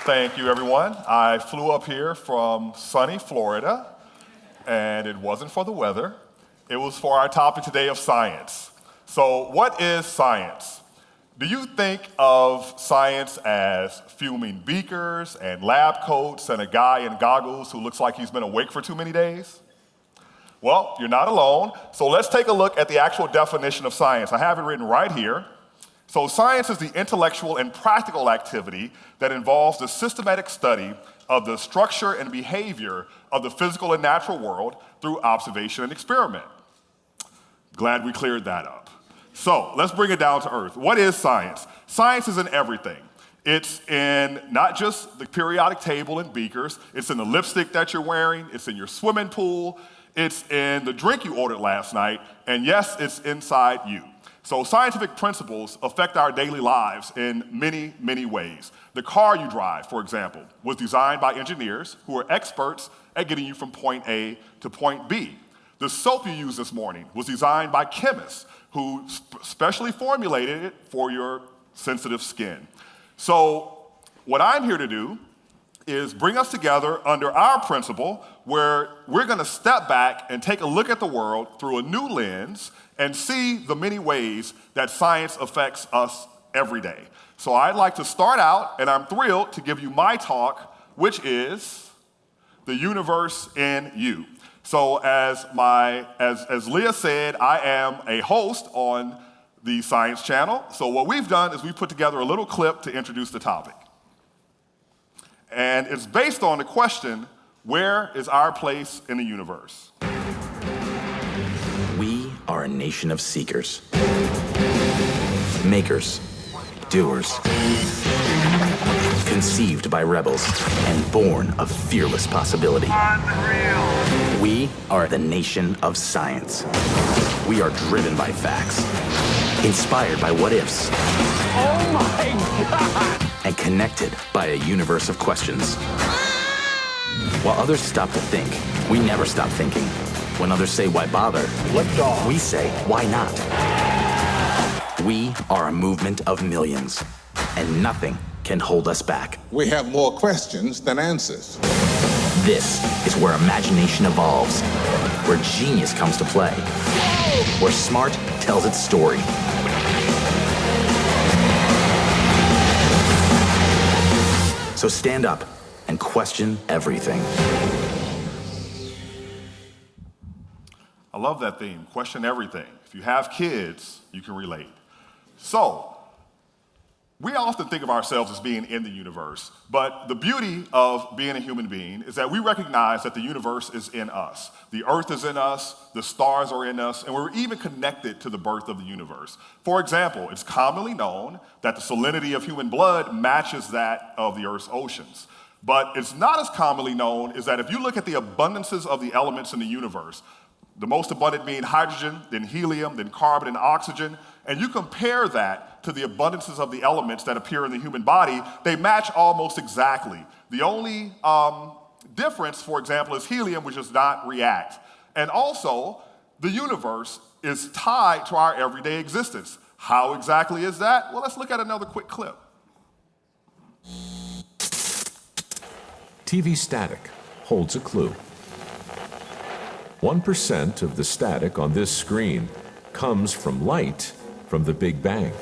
Thank you, everyone. I flew up here from sunny Florida, and it wasn't for the weather. It was for our topic today of science. So what is science? Do you think of science as fuming beakers and lab coats and a guy in goggles who looks like he's been awake for too many days? Well, you're not alone. So let's take a look at the actual definition of science. I have it written right here. So science is the intellectual and practical activity that involves the systematic study of the structure and behavior of the physical and natural world through observation and experiment. Glad we cleared that up. So let's bring it down to earth. What is science? Science is in everything. It's in not just the periodic table and beakers, it's in the lipstick that you're wearing, it's in your swimming pool, it's in the drink you ordered last night, and yes, it's inside you. So scientific principles affect our daily lives in many, many ways. The car you drive, for example, was designed by engineers who are experts at getting you from point A to point B. The soap you used this morning was designed by chemists who specially formulated it for your sensitive skin. So what I'm here to do is bring us together under our principle where we're going to step back and take a look at the world through a new lens and see the many ways that science affects us every day. So I'd like to start out, and I'm thrilled to give you my talk, which is the universe in you. So as Leah said, I am a host on the Science Channel. So what we've done is we've put together a little clip to introduce the topic. And it's based on the question, where is our place in the universe? We are a nation of seekers, makers, doers, conceived by rebels and born of fearless possibility. Unreal. We are the nation of science. We are driven by facts, inspired by what-ifs. Oh my God! And connected by a universe of questions. While others stop to think, we never stop thinking. When others say, why bother? Liftoff. We say, why not? We are a movement of millions, and nothing can hold us back. We have more questions than answers. This is where imagination evolves, where genius comes to play, where smart tells its story. So stand up and question everything. I love that theme, question everything. If you have kids, you can relate. So, we often think of ourselves as being in the universe, but the beauty of being a human being is that we recognize that the universe is in us. The earth is in us, the stars are in us, and we're even connected to the birth of the universe. For example, it's commonly known that the salinity of human blood matches that of the earth's oceans. But it's not as commonly known is that if you look at the abundances of the elements in the universe, the most abundant being hydrogen, then helium, then carbon and oxygen, and you compare that to the abundances of the elements that appear in the human body, they match almost exactly. The only difference, for example, is helium, which does not react. And also, the universe is tied to our everyday existence. How exactly is that? Well, let's look at another quick clip. TV static holds a clue. 1% of the static on this screen comes from light from the Big Bang.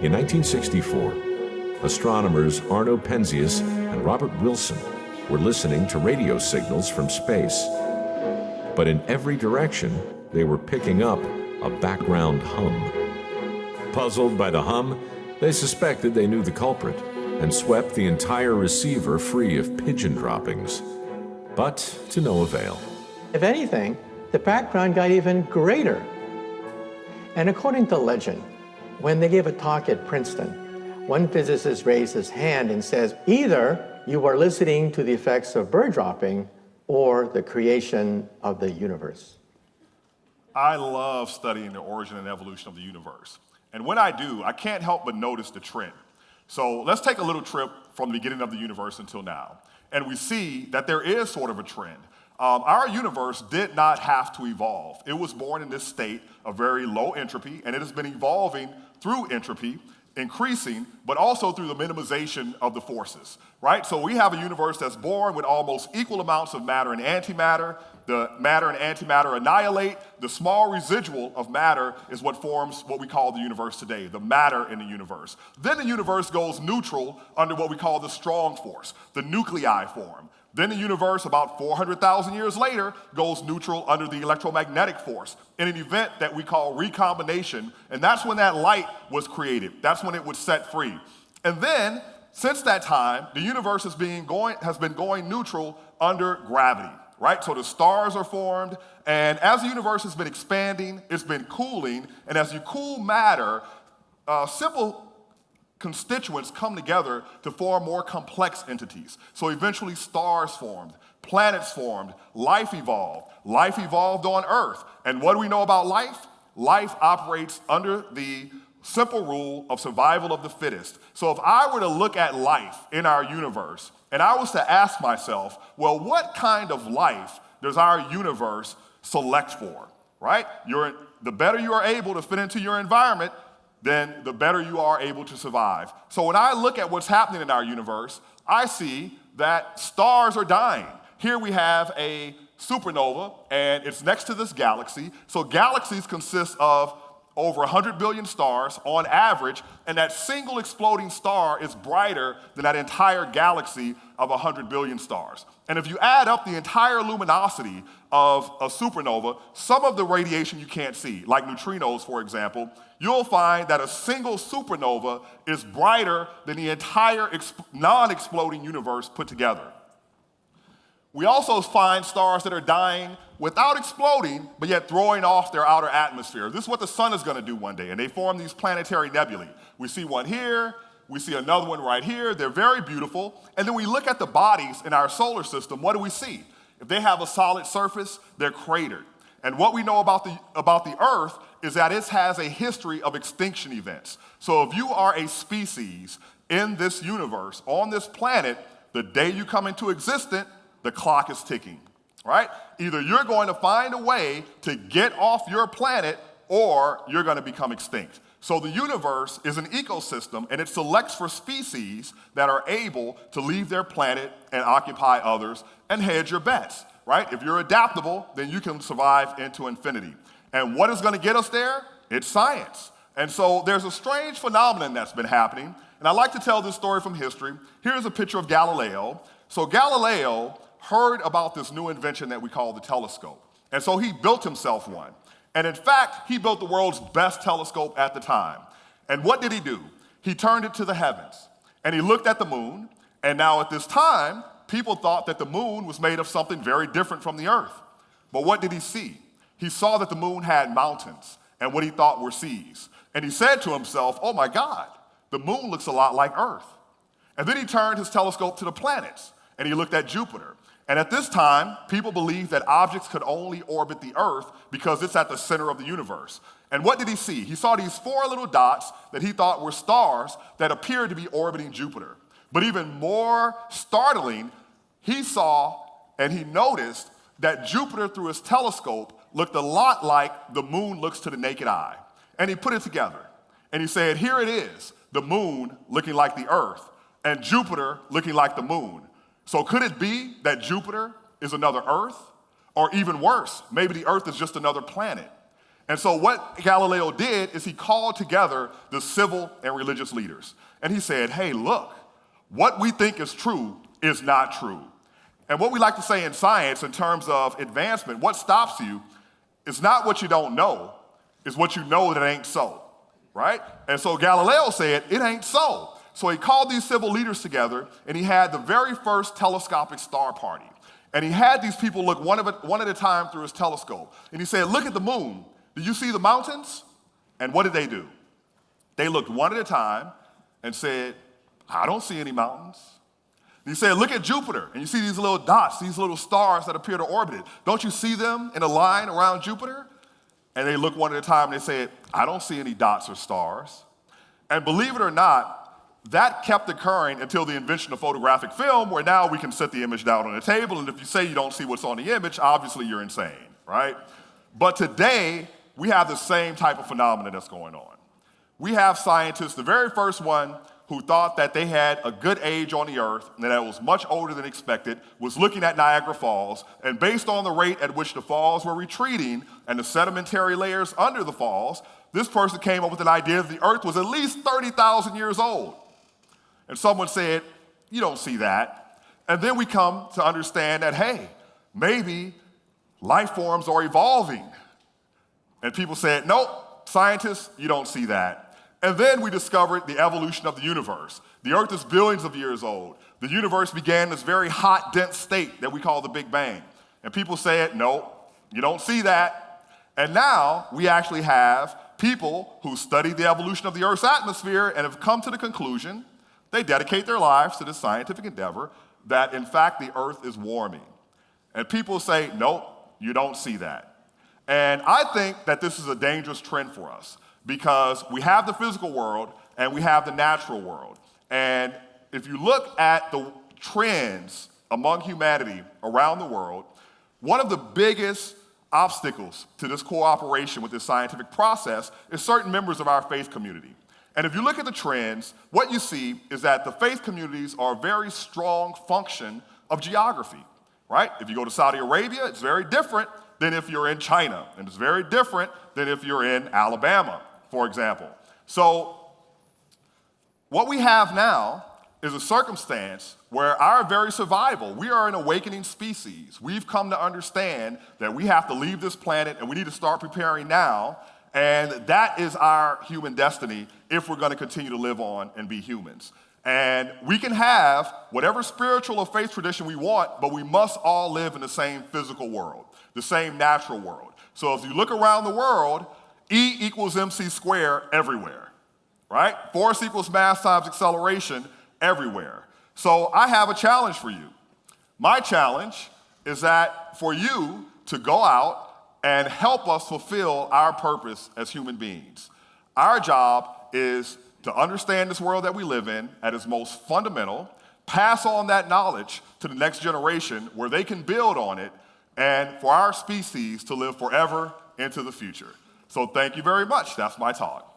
In 1964, astronomers Arno Penzias and Robert Wilson were listening to radio signals from space. But in every direction, they were picking up a background hum. Puzzled by the hum, they suspected they knew the culprit and swept the entire receiver free of pigeon droppings. But to no avail. If anything, the background got even greater. And according to legend, when they gave a talk at Princeton, one physicist raised his hand and says, either you are listening to the effects of bird dropping or the creation of the universe. I love studying the origin and evolution of the universe. And when I do, I can't help but notice the trend. So let's take a little trip from the beginning of the universe until now. And we see that there is sort of a trend. Our universe did not have to evolve. It was born in this state of very low entropy, and it has been evolving through entropy, increasing, but also through the minimization of the forces, right? So we have a universe that's born with almost equal amounts of matter and antimatter. The matter and antimatter annihilate. The small residual of matter is what forms what we call the universe today, the matter in the universe. Then the universe goes neutral under what we call the strong force, the nuclei form. Then the universe, about 400,000 years later, goes neutral under the electromagnetic force in an event that we call recombination, and that's when that light was created. That's when it was set free. And then, since that time, the universe has been going neutral under gravity, right? So the stars are formed, and as the universe has been expanding, it's been cooling, and as you cool matter, simple constituents come together to form more complex entities. So eventually stars formed, planets formed, life evolved. Life evolved on Earth. And what do we know about life? Life operates under the simple rule of survival of the fittest. So if I were to look at life in our universe, and I was to ask myself, well, what kind of life does our universe select for, right? The better you are able to fit into your environment, then the better you are able to survive. So when I look at what's happening in our universe, I see that stars are dying. Here we have a supernova, and it's next to this galaxy. So galaxies consist of over 100 billion stars on average, and that single exploding star is brighter than that entire galaxy of 100 billion stars. And if you add up the entire luminosity of a supernova, some of the radiation you can't see, like neutrinos, for example, you'll find that a single supernova is brighter than the entire non-exploding universe put together. We also find stars that are dying without exploding, but yet throwing off their outer atmosphere. This is what the sun is going to do one day, and they form these planetary nebulae. We see one here, we see another one right here. They're very beautiful. And then we look at the bodies in our solar system. What do we see? If they have a solid surface, they're cratered. And what we know about the Earth is that it has a history of extinction events. So if you are a species in this universe, on this planet, the day you come into existence, the clock is ticking, right? Either you're going to find a way to get off your planet or you're going to become extinct. So the universe is an ecosystem, and it selects for species that are able to leave their planet and occupy others and hedge your bets, right? If you're adaptable, then you can survive into infinity. And what is going to get us there? It's science. And so there's a strange phenomenon that's been happening, and I like to tell this story from history. Here's a picture of Galileo. So Galileo heard about this new invention that we call the telescope. And so he built himself one. And in fact, he built the world's best telescope at the time. And what did he do? He turned it to the heavens, and he looked at the moon. And now at this time, people thought that the moon was made of something very different from the earth. But what did he see? He saw that the moon had mountains and what he thought were seas. And he said to himself, oh my God, the moon looks a lot like Earth. And then he turned his telescope to the planets, and he looked at Jupiter. And at this time, people believed that objects could only orbit the Earth because it's at the center of the universe. And what did he see? He saw these four little dots that he thought were stars that appeared to be orbiting Jupiter. But even more startling, he saw and he noticed that Jupiter, through his telescope, looked a lot like the moon looks to the naked eye. And he put it together. And he said, here it is, the moon looking like the Earth, and Jupiter looking like the moon. So could it be that Jupiter is another Earth? Or even worse, maybe the Earth is just another planet. And so what Galileo did is he called together the civil and religious leaders. And he said, hey, look, what we think is true is not true. And what we like to say in science in terms of advancement, what stops you is not what you don't know, it's what you know that ain't so, right? And so Galileo said, it ain't so. So he called these civil leaders together, and he had the very first telescopic star party. And he had these people look one at a time through his telescope. And he said, look at the moon. Do you see the mountains? And what did they do? They looked one at a time and said, I don't see any mountains. And he said, look at Jupiter. And you see these little dots, these little stars that appear to orbit it. Don't you see them in a line around Jupiter? And they looked one at a time and they said, I don't see any dots or stars. And believe it or not, that kept occurring until the invention of photographic film, where now we can set the image down on the table, and if you say you don't see what's on the image, obviously you're insane, right? But today, we have the same type of phenomenon that's going on. We have scientists, the very first one who thought that they had a good age on the earth and that it was much older than expected, was looking at Niagara Falls, and based on the rate at which the falls were retreating and the sedimentary layers under the falls, this person came up with an idea that the earth was at least 30,000 years old. And someone said, you don't see that. And then we come to understand that, hey, maybe life forms are evolving. And people said, nope, scientists, you don't see that. And then we discovered the evolution of the universe. The earth is billions of years old. The universe began this very hot, dense state that we call the Big Bang. And people said, no, you don't see that. And now we actually have people who study the evolution of the Earth's atmosphere and have come to the conclusion, they dedicate their lives to this scientific endeavor, that in fact the Earth is warming. And people say, nope, you don't see that. And I think that this is a dangerous trend for us, because we have the physical world and we have the natural world. And if you look at the trends among humanity around the world, one of the biggest obstacles to this cooperation with this scientific process is certain members of our faith community. And if you look at the trends, what you see is that the faith communities are a very strong function of geography, right? If you go to Saudi Arabia, it's very different than if you're in China, and it's very different than if you're in Alabama, for example. So what we have now is a circumstance where our very survival, we are an awakening species. We've come to understand that we have to leave this planet and we need to start preparing now, and that is our human destiny if we're going to continue to live on and be humans. And we can have whatever spiritual or faith tradition we want, but we must all live in the same physical world, the same natural world. So if you look around the world, E equals mc squared everywhere, right? Force equals mass times acceleration everywhere. So I have a challenge for you. My challenge is that for you to go out and help us fulfill our purpose as human beings. Our job is to understand this world that we live in at its most fundamental, pass on that knowledge to the next generation where they can build on it, and for our species to live forever into the future. So thank you very much. That's my talk.